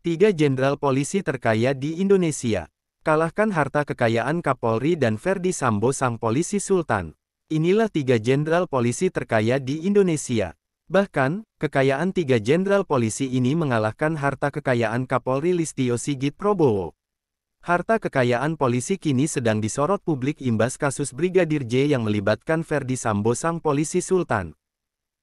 3 Jenderal Polisi terkaya di Indonesia. Kalahkan harta kekayaan Kapolri dan Verdi Sambo sang polisi sultan. Inilah 3 Jenderal Polisi terkaya di Indonesia. Bahkan, kekayaan 3 Jenderal Polisi ini mengalahkan harta kekayaan Kapolri Listio Sigit Prabowo. Harta kekayaan polisi kini sedang disorot publik imbas kasus Brigadir J yang melibatkan Verdi Sambo sang polisi sultan.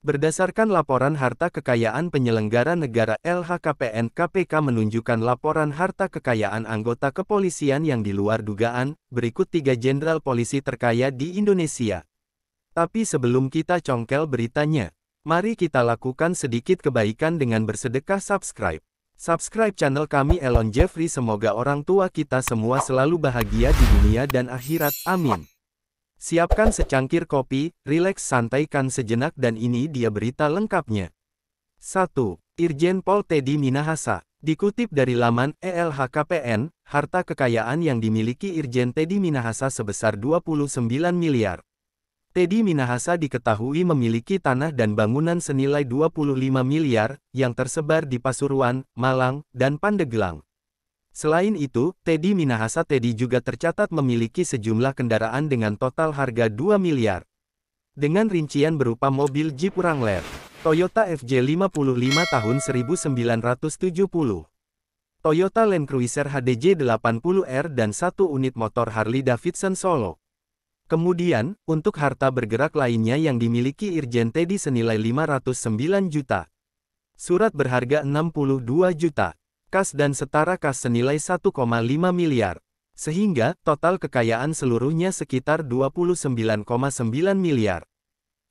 Berdasarkan laporan harta kekayaan penyelenggara negara LHKPN KPK menunjukkan laporan harta kekayaan anggota kepolisian yang di luar dugaan, berikut 3 jenderal polisi terkaya di Indonesia. Tapi sebelum kita congkel beritanya, mari kita lakukan sedikit kebaikan dengan bersedekah subscribe. Subscribe channel kami Elon Jeffrey, semoga orang tua kita semua selalu bahagia di dunia dan akhirat, amin. Siapkan secangkir kopi, rileks santaikan sejenak dan ini dia berita lengkapnya. 1. Irjen Pol Teddy Minahasa. Dikutip dari laman LHKPN, harta kekayaan yang dimiliki Irjen Teddy Minahasa sebesar 29 miliar. Teddy Minahasa diketahui memiliki tanah dan bangunan senilai 25 miliar, yang tersebar di Pasuruan, Malang, dan Pandeglang. Selain itu, Teddy Minahasa juga tercatat memiliki sejumlah kendaraan dengan total harga 2 miliar. Dengan rincian berupa mobil Jeep Wrangler, Toyota FJ55 tahun 1970, Toyota Land Cruiser HDJ 80R dan 1 unit motor Harley Davidson Solo. Kemudian, untuk harta bergerak lainnya yang dimiliki Irjen Teddy senilai 509 juta. Surat berharga 62 juta. Kas dan setara kas senilai 1,5 miliar. Sehingga, total kekayaan seluruhnya sekitar 29,9 miliar.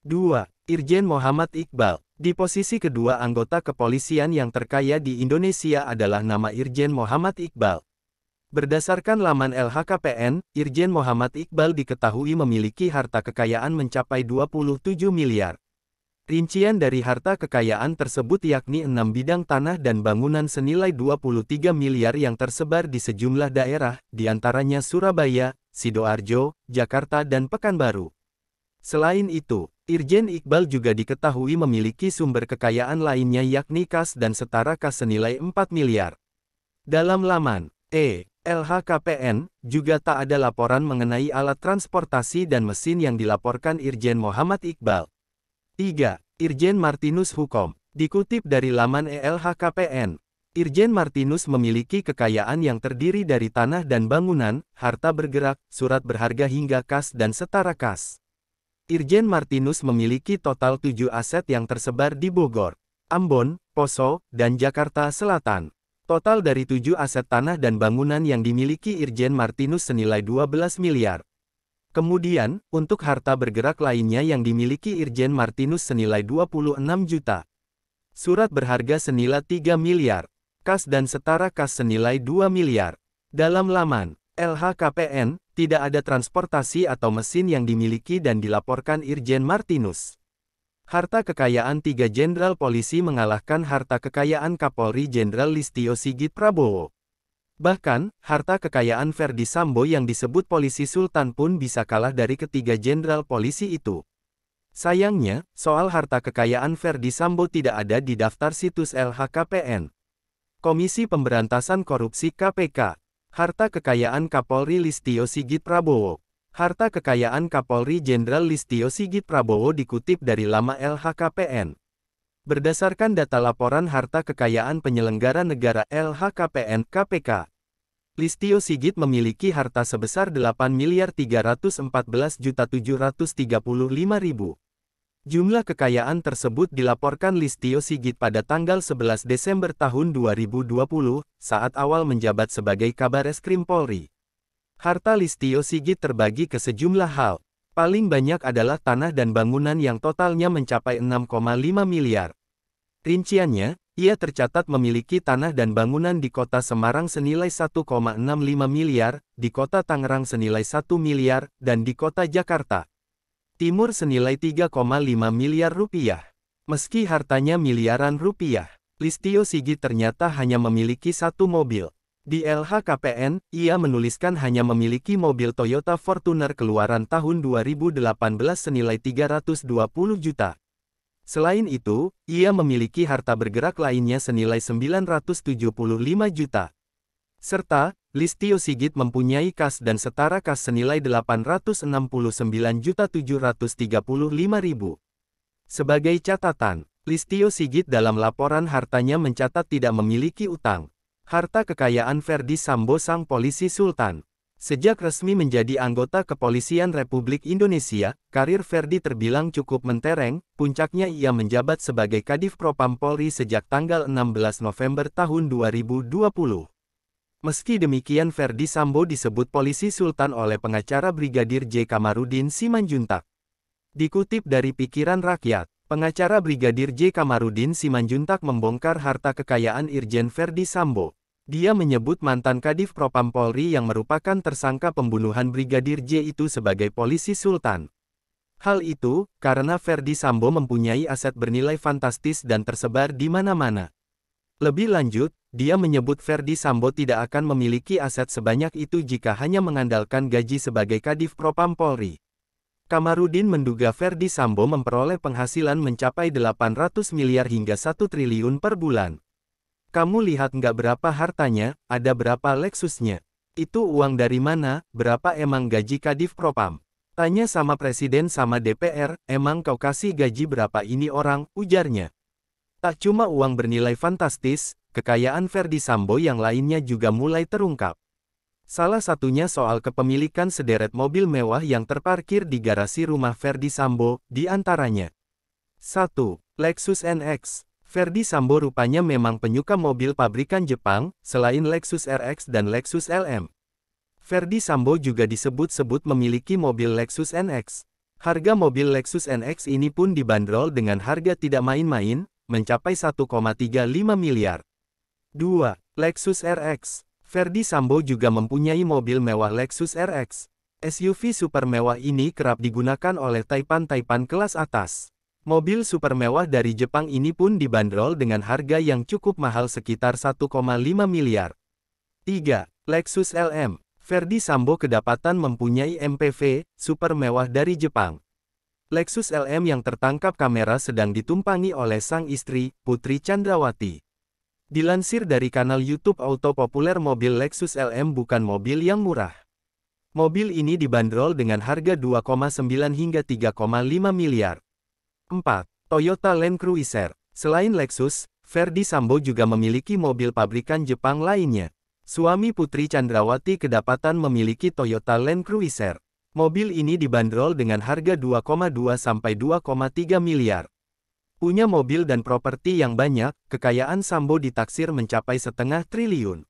2. Irjen Muhammad Iqbal. Di posisi kedua anggota kepolisian yang terkaya di Indonesia adalah nama Irjen Muhammad Iqbal. Berdasarkan laman LHKPN, Irjen Muhammad Iqbal diketahui memiliki harta kekayaan mencapai 27 miliar. Rincian dari harta kekayaan tersebut yakni 6 bidang tanah dan bangunan senilai 23 miliar yang tersebar di sejumlah daerah, diantaranya Surabaya, Sidoarjo, Jakarta dan Pekanbaru. Selain itu, Irjen Iqbal juga diketahui memiliki sumber kekayaan lainnya yakni kas dan setara kas senilai 4 miliar. Dalam laman LHKPN, juga tak ada laporan mengenai alat transportasi dan mesin yang dilaporkan Irjen Muhammad Iqbal. 3. Irjen Martinus Hukom. Dikutip dari laman LHKPN, Irjen Martinus memiliki kekayaan yang terdiri dari tanah dan bangunan, harta bergerak, surat berharga hingga kas dan setara kas. Irjen Martinus memiliki total 7 aset yang tersebar di Bogor, Ambon, Poso, dan Jakarta Selatan. Total dari 7 aset tanah dan bangunan yang dimiliki Irjen Martinus senilai 12 miliar. Kemudian, untuk harta bergerak lainnya yang dimiliki Irjen Martinus senilai 26 juta. Surat berharga senilai 3 miliar. Kas dan setara kas senilai 2 miliar. Dalam laman LHKPN, tidak ada transportasi atau mesin yang dimiliki dan dilaporkan Irjen Martinus. Harta kekayaan 3 jenderal polisi mengalahkan harta kekayaan Kapolri Jenderal Listio Sigit Prabowo. Bahkan, harta kekayaan Verdi Sambo yang disebut polisi sultan pun bisa kalah dari ketiga jenderal polisi itu. Sayangnya, soal harta kekayaan Verdi Sambo tidak ada di daftar situs LHKPN. Komisi Pemberantasan Korupsi KPK. Harta kekayaan Kapolri Listio Sigit Prabowo. Harta kekayaan Kapolri Jenderal Listio Sigit Prabowo dikutip dari laman LHKPN. Berdasarkan data laporan harta kekayaan penyelenggara negara LHKPN KPK, Listio Sigit memiliki harta sebesar 8.314.735.000. Jumlah kekayaan tersebut dilaporkan Listio Sigit pada tanggal 11 Desember tahun 2020, saat awal menjabat sebagai Kabareskrim Polri. Harta Listio Sigit terbagi ke sejumlah hal. Paling banyak adalah tanah dan bangunan yang totalnya mencapai 6,5 miliar. Rinciannya, ia tercatat memiliki tanah dan bangunan di kota Semarang senilai 1,65 miliar, di kota Tangerang senilai 1 miliar, dan di kota Jakarta Timur senilai 3,5 miliar rupiah. Meski hartanya miliaran rupiah, Listio Sigit ternyata hanya memiliki 1 mobil. Di LHKPN, ia menuliskan hanya memiliki mobil Toyota Fortuner keluaran tahun 2018 senilai 320 juta. Selain itu, ia memiliki harta bergerak lainnya senilai 975 juta. Serta, Listio Sigit mempunyai kas dan setara kas senilai 869.735.000. Sebagai catatan, Listio Sigit dalam laporan hartanya mencatat tidak memiliki utang. Harta kekayaan Ferdy Sambo sang polisi sultan. Sejak resmi menjadi anggota Kepolisian Republik Indonesia, karir Ferdy terbilang cukup mentereng, puncaknya ia menjabat sebagai Kadif Propam Polri sejak tanggal 16 November tahun 2020. Meski demikian Ferdy Sambo disebut polisi sultan oleh pengacara Brigadir J. Kamarudin Simanjuntak. Dikutip dari Pikiran Rakyat, pengacara Brigadir J. Kamarudin Simanjuntak membongkar harta kekayaan Irjen Ferdy Sambo. Dia menyebut mantan Kadif Propam Polri yang merupakan tersangka pembunuhan Brigadir J itu sebagai polisi sultan. Hal itu, karena Ferdy Sambo mempunyai aset bernilai fantastis dan tersebar di mana-mana. Lebih lanjut, dia menyebut Ferdy Sambo tidak akan memiliki aset sebanyak itu jika hanya mengandalkan gaji sebagai Kadif Propam Polri. Kamarudin menduga Ferdy Sambo memperoleh penghasilan mencapai 800 miliar hingga 1 triliun per bulan. Kamu lihat nggak berapa hartanya, ada berapa Lexusnya? Itu uang dari mana, berapa emang gaji Kadif Propam? Tanya sama Presiden sama DPR, emang kau kasih gaji berapa ini orang, ujarnya. Tak cuma uang bernilai fantastis, kekayaan Ferdy Sambo yang lainnya juga mulai terungkap. Salah satunya soal kepemilikan sederet mobil mewah yang terparkir di garasi rumah Ferdy Sambo, di antaranya. 1. Lexus NX. Ferdy Sambo rupanya memang penyuka mobil pabrikan Jepang, selain Lexus RX dan Lexus LM. Ferdy Sambo juga disebut-sebut memiliki mobil Lexus NX. Harga mobil Lexus NX ini pun dibanderol dengan harga tidak main-main, mencapai 1,35 miliar. 2. Lexus RX. Ferdy Sambo juga mempunyai mobil mewah Lexus RX. SUV super mewah ini kerap digunakan oleh taipan-taipan kelas atas. Mobil super mewah dari Jepang ini pun dibanderol dengan harga yang cukup mahal sekitar 1,5 miliar. 3. Lexus LM. Ferdy Sambo kedapatan mempunyai MPV, super mewah dari Jepang. Lexus LM yang tertangkap kamera sedang ditumpangi oleh sang istri, Putri Chandrawati. Dilansir dari kanal YouTube Auto Populer, mobil Lexus LM bukan mobil yang murah. Mobil ini dibanderol dengan harga 2,9 hingga 3,5 miliar. 4. Toyota Land Cruiser. Selain Lexus, Ferdy Sambo juga memiliki mobil pabrikan Jepang lainnya. Suami Putri Chandrawati kedapatan memiliki Toyota Land Cruiser. Mobil ini dibanderol dengan harga 2,2 sampai 2,3 miliar. Punya mobil dan properti yang banyak, kekayaan Sambo ditaksir mencapai 0,5 triliun.